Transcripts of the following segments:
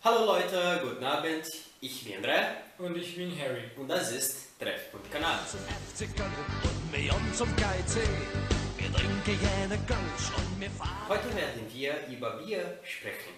Hallo Leute, guten Abend, ich bin André Und ich bin Harry. und das ist Treffpunkt Kanal. Zum FC Köln und wir zum KC. Wir trinken gerne Kölsch und wir fahren. Heute werden wir über Bier sprechen.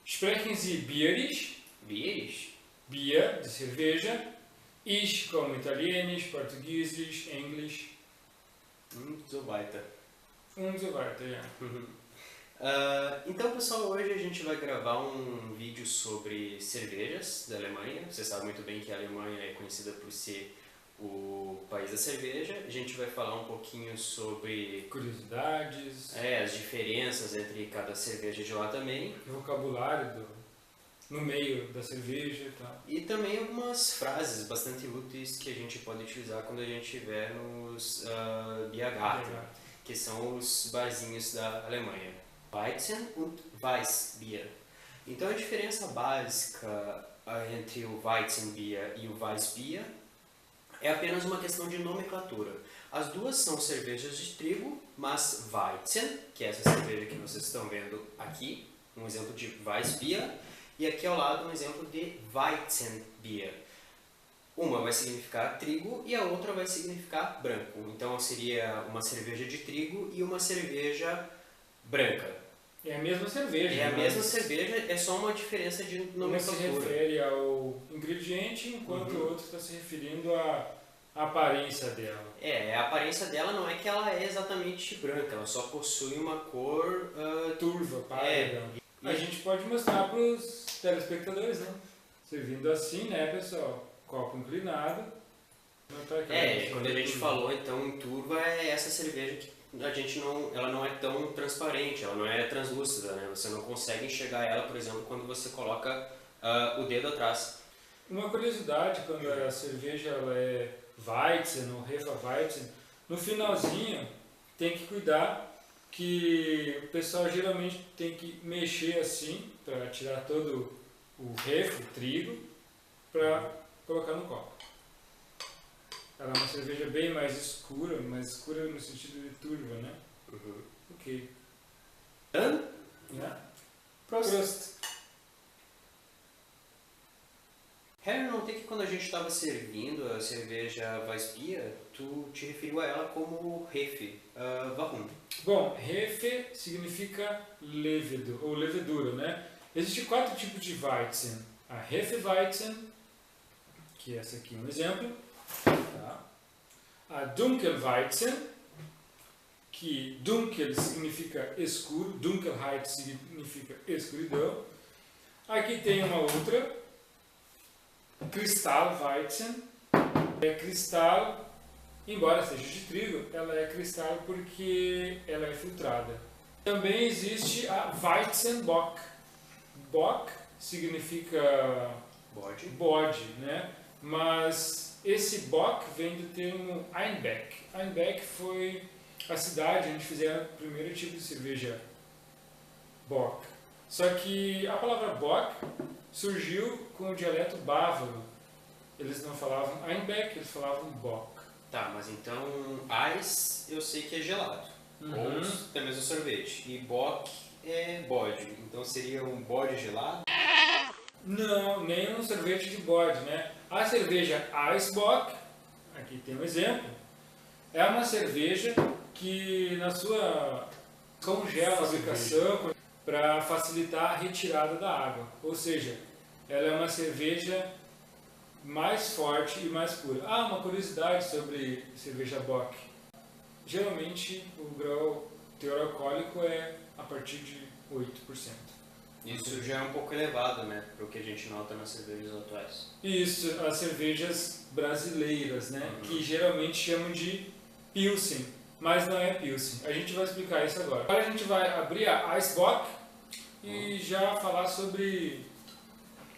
Sprechen Sie Bierisch? Bierisch? Bier, die cerveja. Ich como Italienisch, Portugiesisch, Englisch Und so weiter. und so weiter, ja. Então pessoal, hoje a gente vai gravar um vídeo sobre cervejas da Alemanha. Você sabe muito bem que a Alemanha é conhecida por ser o país da cerveja. A gente vai falar um pouquinho sobre Curiosidades, as diferenças entre cada cerveja de lá também. vocabulário no meio da cerveja e tal. E também algumas frases bastante úteis que a gente pode utilizar quando a gente estiver nos Biergarten, que são os barzinhos da Alemanha. Weizen und Weissbier. Então a diferença básica entre o Weizenbier e o Weissbier é apenas uma questão de nomenclatura. As duas são cervejas de trigo, mas Weizen, que é essa cerveja que vocês estão vendo aqui, um exemplo de Weissbier, e aqui ao lado um exemplo de Weizenbier. Uma vai significar trigo e a outra vai significar branco. Então seria uma cerveja de trigo e uma cerveja branca. É a mesma cerveja. É a mas mesma cerveja, é só uma diferença de uma se nomenclatura. refere ao ingrediente, enquanto o outro está se referindo à aparência dela. A aparência dela não é que ela é exatamente branca, ela só possui uma cor Turva, pálida. A gente pode mostrar para os telespectadores, né? Servindo assim, né, pessoal? Copo inclinado. quando a gente falou então em turva, é essa cerveja que ela não é tão transparente, ela não é translúcida, né? Você não consegue enxergar ela, por exemplo, quando você coloca o dedo atrás. Uma curiosidade, quando a cerveja ela é Weizen ou Hefeweizen, no finalzinho tem que cuidar que o pessoal geralmente tem que mexer assim para tirar todo o o trigo, para colocar no copo. Ela é uma cerveja bem mais escura no sentido de turva, né? Ok. Dann, Né? Prost! Harry, não tem que quando a gente estava servindo a cerveja Weissbier, tu te referiu a ela como Hefe. Warum? Bom, Hefe significa levedo, ou levedura, né? Existem 4 tipos de Weizen. A Hefeweizen, que essa aqui é um exemplo. Tá? A Dunkelweizen, que dunkel significa escuro, Dunkelheit significa escuridão. Aqui tem uma outra, Kristallweizen. É cristal, embora seja de trigo, ela é cristal porque ela é filtrada. Também existe a Weizenbock. Bock significa bode, né? Mas esse Bock vem do termo Einbeck. Einbeck foi a cidade onde fizeram o primeiro tipo de cerveja Bock. Só que a palavra Bock surgiu com o dialeto bávaro. Eles não falavam Einbeck, eles falavam Bock. Tá, mas então Eis eu sei que é gelado, ou até mesmo sorvete, e Bock é bode, então seria um bode gelado? Não, nem um sorvete de bode, né? A cerveja Eisbock, aqui tem um exemplo, é uma cerveja que na sua congela a fabricação para facilitar a retirada da água. Ou seja, ela é uma cerveja mais forte e mais pura. Uma curiosidade sobre cerveja Bock. Geralmente o grau teor alcoólico é a partir de 8%. Isso já é um pouco elevado, né, para o que a gente nota nas cervejas atuais. Isso, as cervejas brasileiras, né, que geralmente chamam de Pilsen, mas não é Pilsen. A gente vai explicar isso agora. Agora a gente vai abrir a Eisbock e já falar sobre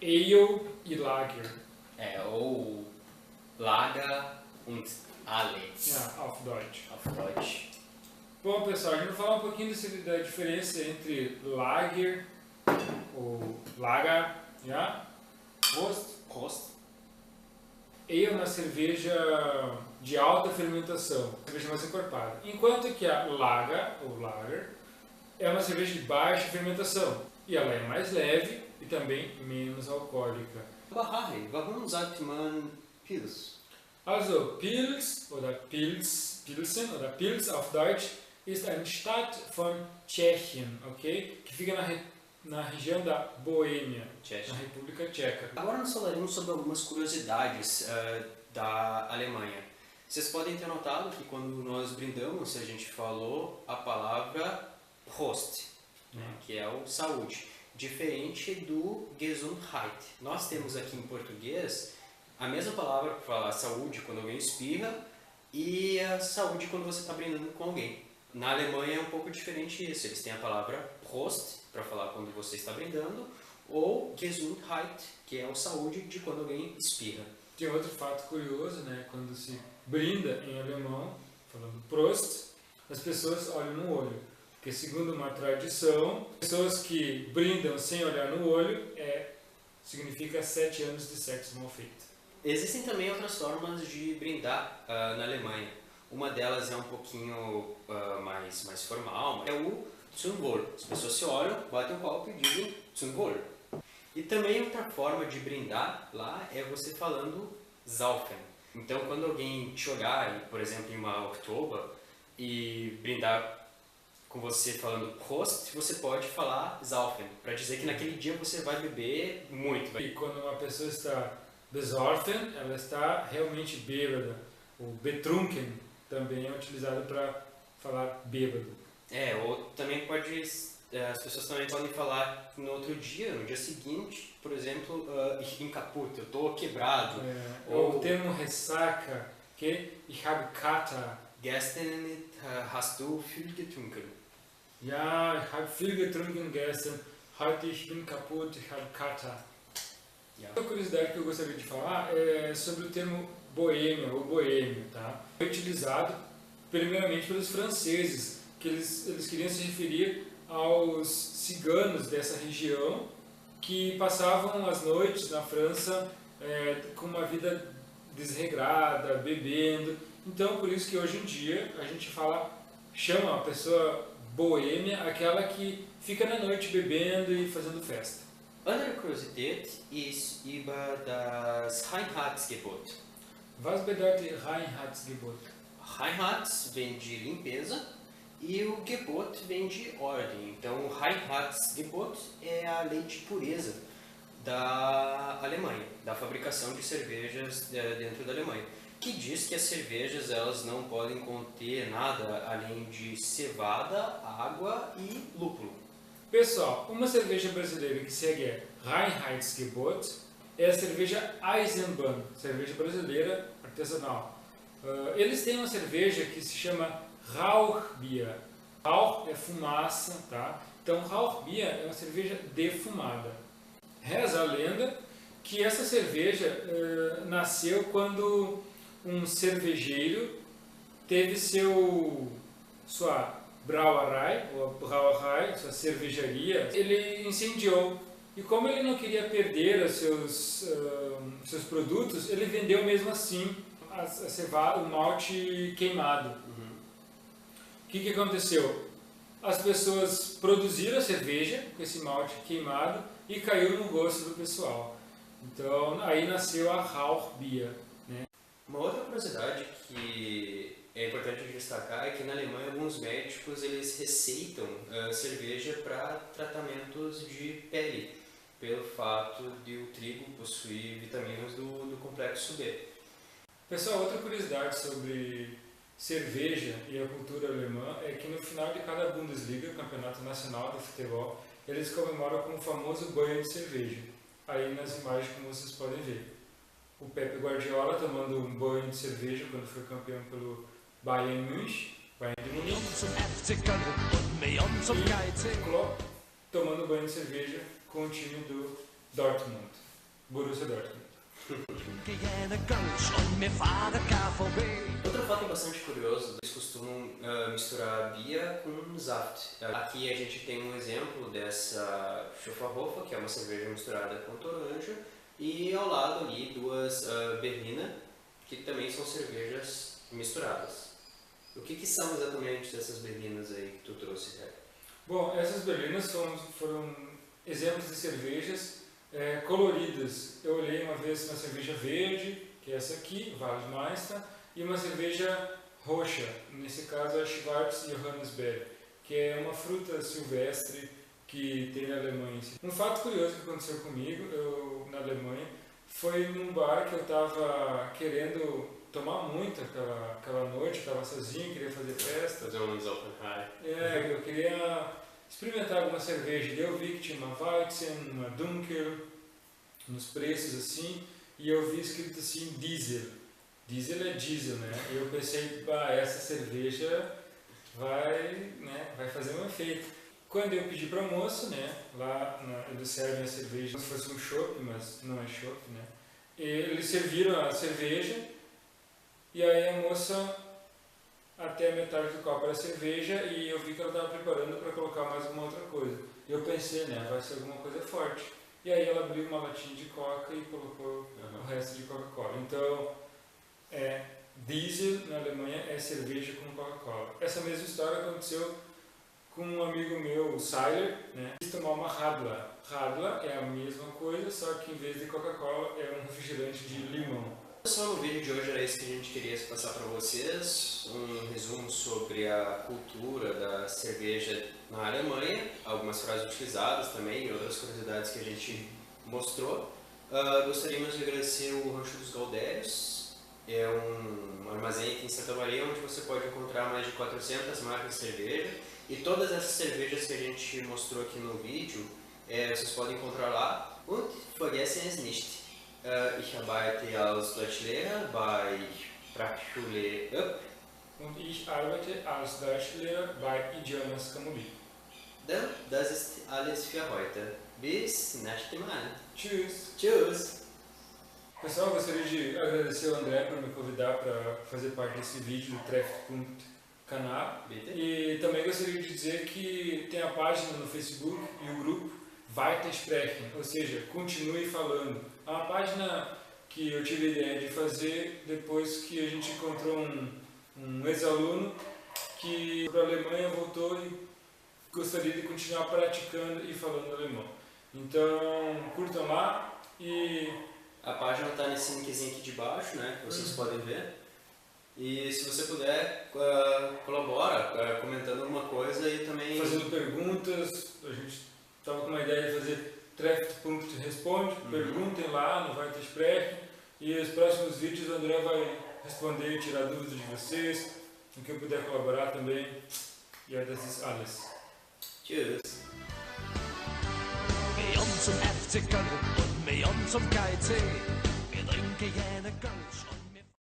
Ale e Lager. Ou Lager und Ale. Auf Deutsch. Auf Deutsch. Bom, pessoal, a gente vai falar um pouquinho da diferença entre Lager ou Lager, Prost. Ale é uma cerveja de alta fermentação, cerveja mais encorpada. Enquanto que a Lager, ou Lager, é uma cerveja de baixa fermentação. E ela é mais leve e também menos alcoólica. Warum sagt man Pils? Also Pils oder Pilsen oder Pils auf Deutsch ist eine Stadt von Tchechien, ok? Que fica na região da Boêmia, na República Tcheca. Agora nós falaremos sobre algumas curiosidades da Alemanha. Vocês podem ter notado que quando nós brindamos, a gente falou a palavra Prost, né, que é o saúde, diferente do Gesundheit. Nós temos aqui em português a mesma palavra para falar saúde quando alguém espirra e a saúde quando você está brindando com alguém. Na Alemanha é um pouco diferente isso, eles têm a palavra Prost para falar quando você está brindando ou Gesundheit, que é o saúde de quando alguém espirra. Tem outro fato curioso, né? Quando se brinda em alemão, falando Prost, as pessoas olham no olho. Porque segundo uma tradição, pessoas que brindam sem olhar no olho significa 7 anos de sexo mal feito. Existem também outras formas de brindar na Alemanha. Uma delas é um pouquinho mais formal, é o Zum Wohl. As pessoas se olham, batem o copo e dizem Zum Wohl. E também outra forma de brindar lá é você falando Saufen. Então quando alguém te olhar, por exemplo, em uma Oktober, e brindar com você falando Prost, você pode falar Saufen, para dizer que naquele dia você vai beber muito. E quando uma pessoa está besorfen, ela está realmente bêbada. O betrunken também é utilizado para falar bêbado. Ou também pode, as pessoas também podem falar no outro dia, no dia seguinte, por exemplo, ich bin kaputt, eu estou quebrado. Ou o termo ressaca, que ich habe Kater. Gestern hast du viel getrunken. Ja, ich habe viel getrunken gestern. Heute ich bin kaputt, ich habe Kater. Outra curiosidade que eu gostaria de falar é sobre o termo boêmia ou boêmio, tá? Foi utilizado primeiramente pelos franceses, que eles queriam se referir aos ciganos dessa região que passavam as noites na França com uma vida desregrada, bebendo. Então, por isso que hoje em dia a gente chama a pessoa boêmia aquela que fica na noite bebendo e fazendo festa. Andere Kuriosität ist über das Reinheitsgebot. Was bedeutet Reinheitsgebot? Reinheit vem de limpeza e o Gebot vem de ordem. Então, o Reinheitsgebot é a lei de pureza da Alemanha, da fabricação de cervejas dentro da Alemanha, que diz que as cervejas elas não podem conter nada além de cevada, água e lúpulo. Pessoal, uma cerveja brasileira que segue Reinheitsgebot é a cerveja Eisenbahn, cerveja brasileira artesanal. Eles têm uma cerveja que se chama Rauchbier. Rauch é fumaça, tá? Então Rauchbier é uma cerveja defumada. Reza a lenda que essa cerveja nasceu quando um cervejeiro teve sua Brauerei, sua cervejaria, ele incendiou. E como ele não queria perder os seus produtos, ele vendeu mesmo assim a cevada, o malte queimado. O que aconteceu? As pessoas produziram a cerveja com esse malte queimado e caiu no gosto do pessoal. Então aí nasceu a Rauchbier. Né? Uma outra curiosidade que é importante destacar é que na Alemanha alguns médicos eles receitam cerveja para tratamentos de pele, pelo fato de o trigo possuir vitaminas do complexo B. Pessoal, outra curiosidade sobre cerveja e a cultura alemã é que no final de cada Bundesliga, Campeonato Nacional de Futebol, eles comemoram com o famoso banho de cerveja. Aí nas imagens como vocês podem ver. O Pepe Guardiola tomando um banho de cerveja quando foi campeão pelo Bayern München, Bayern de Munique. E Klopp tomando banho de cerveja com o time do Dortmund, Borussia Dortmund. Outro fato bastante curioso, eles costumam misturar Bier com Saft. Aqui a gente tem um exemplo dessa Schöfferhofer, que é uma cerveja misturada com Toranja, e ao lado ali duas Berliner, que também são cervejas misturadas. O que são exatamente essas Berlinas aí que tu trouxe, Ré? Bom, essas Berlinas foram exemplos de cervejas coloridas. Eu olhei uma vez uma cerveja verde, que é essa aqui, Waldmeister, e uma cerveja roxa, nesse caso a Schwarz Johannisbeer, que é uma fruta silvestre que tem na Alemanha. Um fato curioso que aconteceu comigo, na Alemanha, foi num bar que eu estava querendo tomar muito aquela noite, estava sozinho, queria fazer festa. Fazer uns open high. Eu queria experimentar alguma cerveja. Eu vi que tinha uma Weizen, uma Dunkel, nos preços assim, e eu vi escrito assim, diesel. Diesel é diesel, né? E eu pensei, essa cerveja vai fazer um efeito. Quando eu pedi para o moço, né, eles servem a cerveja como se fosse um chopp, mas não é chopp, né? E eles serviram a cerveja e aí a moça até a metade do copo era cerveja e eu vi que ela estava preparando para colocar mais alguma outra coisa. E eu pensei, né, vai ser alguma coisa forte. E aí ela abriu uma latinha de coca e colocou o resto de Coca-Cola. Então, diesel na Alemanha é cerveja com Coca-Cola. Essa mesma história aconteceu com um amigo meu, o Seiler, né? Quis tomar uma Radler. Radler é a mesma coisa, só que em vez de Coca-Cola é um refrigerante de limão. Pessoal, no vídeo de hoje era isso que a gente queria passar para vocês, um resumo sobre a cultura da cerveja na Alemanha, algumas frases utilizadas também e outras curiosidades que a gente mostrou. Gostaríamos de agradecer o Rancho dos Galdérios, é um armazém aqui em Santa Maria onde você pode encontrar mais de 400 marcas de cerveja e todas essas cervejas que a gente mostrou aqui no vídeo, vocês podem encontrar lá. Und vergessen es nicht. Ich arbeite als Deutschlehrer bei Sprachschule Up. Und ich arbeite als Deutschlehrer bei Idiomas Camuli. Dann, das ist alles für heute. Bis nächste Mal. Tschüss! Tschüss! Pessoal, gostaria de agradecer ao André por me convidar para fazer parte desse vídeo do Treffpunkt-Canal. E também gostaria de dizer que tem a página no Facebook e o grupo Weitersprechen, ou seja, continue falando. É uma página que eu tive a ideia de fazer depois que a gente encontrou um ex-aluno que para a Alemanha voltou e gostaria de continuar praticando e falando alemão. Então, curtam lá e... A página está nesse linkzinho aqui de baixo, né, que vocês podem ver. E se você puder, colabora comentando alguma coisa e também... Fazendo perguntas, a gente estava com uma ideia de fazer Treffpunkt responde, perguntem lá no Weitersprechen e os próximos vídeos o André vai responder e tirar dúvidas de vocês, no que eu puder colaborar também. Ja, das ist alles. Tschüss! Med om zum FC Köln und med om zum KIT. Wir trinken gerne Kölsch.